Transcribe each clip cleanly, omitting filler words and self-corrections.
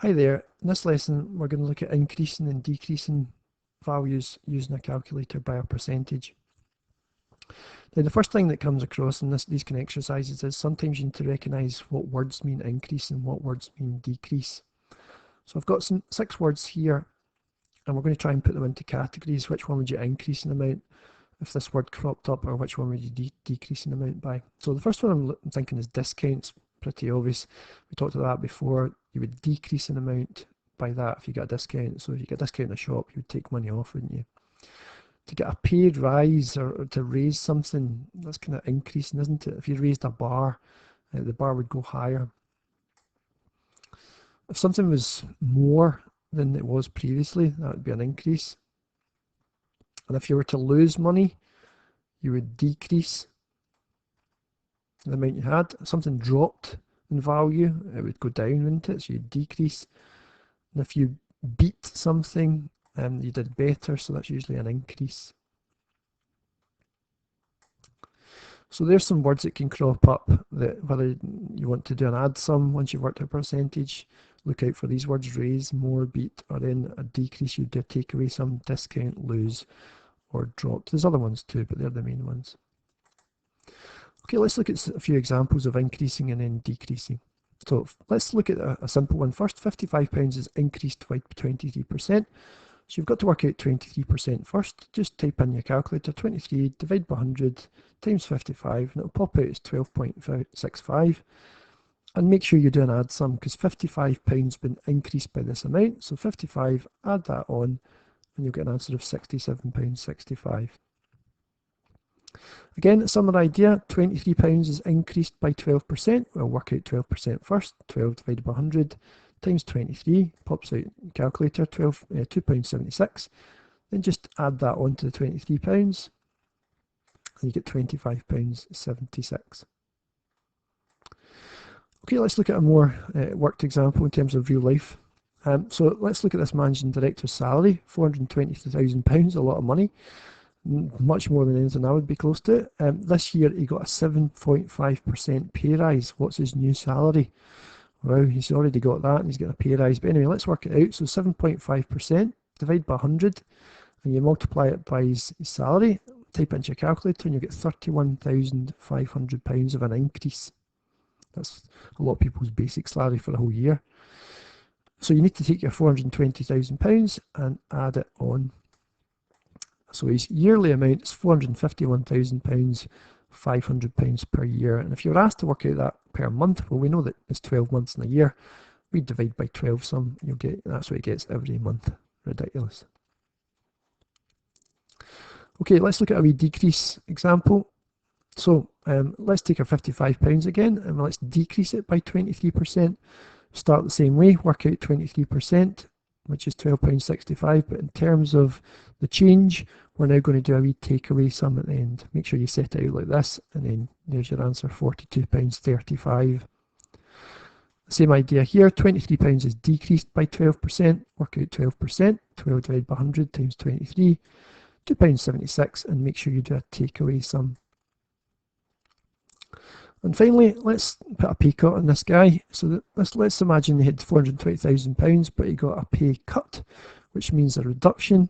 Hi there, in this lesson we're going to look at increasing and decreasing values using a calculator by a percentage. Now the first thing that comes across in these kind of exercises is sometimes you need to recognise what words mean increase and what words mean decrease. So I've got 6 words here and we're going to try and put them into categories. Which one would you increase in amount if this word cropped up, or which one would you decrease in amount by? So the first one I'm thinking is discounts. Pretty obvious. We talked about that before. You would decrease in amount by that if you got a discount. So if you get a discount in a shop, you would take money off, wouldn't you? To get a paid rise or to raise something, that's kind of increasing, isn't it? If you raised a bar, the bar would go higher. If something was more than it was previously, that would be an increase. And if you were to lose money, you would decrease the amount you had. If something dropped in value, it would go down, wouldn't it? So you'd decrease. And if you beat something, you did better, so that's usually an increase. So there's some words that can crop up, that whether you want to do an add sum once you've worked out a percentage, look out for these words: raise, more, beat, or then a decrease, you do take away some, discount, lose, or drop. There's other ones too, but they're the main ones. Okay, let's look at a few examples of increasing and then decreasing. So let's look at a simple one first. £55 is increased by 23%. So you've got to work out 23% first. Just type in your calculator, 23 divided by 100 times 55, and it'll pop out as 12.65. And make sure you do an add sum, because £55's been increased by this amount. So 55, add that on, and you'll get an answer of £67.65. Again, similar idea, £23 is increased by 12%. We'll work out 12% first. 12 divided by 100 times 23, pops out calculator, £2.76. Then just add that on to the £23, and you get £25.76. Okay, let's look at a more worked example in terms of real life. So let's look at this managing director's salary, £420,000, a lot of money. Much more than anything I would be close to. This year he got a 7.5% pay rise. What's his new salary? Well, he's already got that and he's getting a pay rise. But anyway, let's work it out. So 7.5% divide by 100 and you multiply it by his salary. Type into your calculator and you get £31,500 of an increase. That's a lot of people's basic salary for the whole year. So you need to take your £420,000 and add it on. So his yearly amount is £451,000, £500 per year. And if you were asked to work out that per month, well, we know that it's 12 months in a year. We divide by 12 some, you'll get, that's what it gets every month. Ridiculous. Okay, let's look at a wee decrease example. So let's take our £55 again, and let's decrease it by 23%. Start the same way, work out 23%. Which is £12.65, but in terms of the change, we're now going to do a wee takeaway sum at the end. Make sure you set it out like this, and then there's your answer, £42.35. Same idea here, £23 is decreased by 12%, work out 12%, 12 divided by 100 times 23, £2.76, and make sure you do a takeaway sum. And finally, let's put a pay cut on this guy. So let's imagine he had £420,000, but he got a pay cut, which means a reduction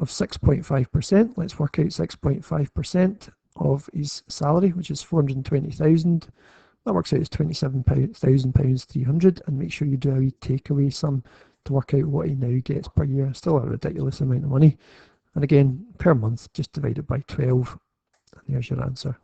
of 6.5%. Let's work out 6.5% of his salary, which is £420,000. That works out as £27,300, and make sure you do a wee takeaway sum to work out what he now gets per year. Still a ridiculous amount of money. And again, per month, just divide it by 12, and there's your answer.